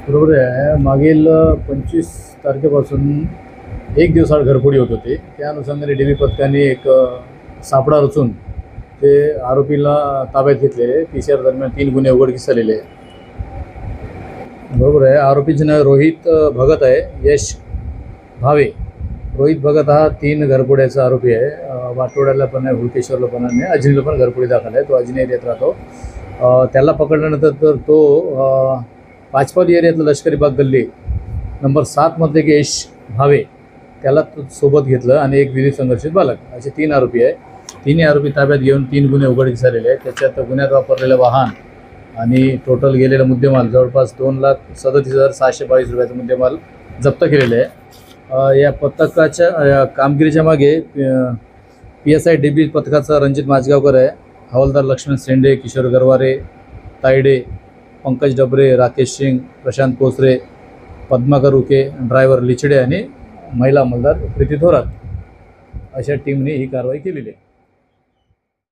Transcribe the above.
बरोबर आहे. मागील 25 तारखेपासून एक दिवसाआड घरफोडी होत होती. त्या अनुषंगाने डी बी पथकाने एक सापळा रचून ते आरोपीला ताब्यात घेतले. PCR दरम्यान 3 गुन्हे उघडकीस आलेले आहे. बरोबर आहे. आरोपीचे नाव रोहित भगत आहे, यश भावे. रोहित भगत हा 3 घरफोड्याचा आरोपी आहे. वाटोड्याला पण आहे, हुडकेश्वरला पण आहे, अजनीला पण घरफोडी दाखल आहे. तो अजनी एरियात राहतो. त्याला पकडल्यानंतर तर तो पाचपाली एरियातलं लष्करी बाग गल्ली नंबर 7मधले एक यश भावे त्याला सोबत घेतलं आणि एक विधी संघर्षित बालक असे 3 आरोपी आहे. तिन्ही आरोपी ताब्यात घेऊन 3 गुन्हे उघडकीस आलेले आहेत. त्याच्यात गुन्ह्यात वापरलेलं वाहन आणि टोटल गेलेला मुद्देमाल जवळपास 2,37,622 रुपयाचा मुद्देमाल जप्त केलेले आहे. या पथकाच्या कामगिरीच्या मागे PSI DB पथकाचा रणजित माजगावकर आहे, हवालदार लक्ष्मण सेंडे, किशोर गरवारे, तायडे, पंकज डबरे, राकेश सिंग, प्रशांत कोसरे, पद्माकर उके, ड्रायव्हर लिचडे आणि महिला अंमलदार प्रीती थोरात अशा टीमने ही कारवाई केलेली आहे.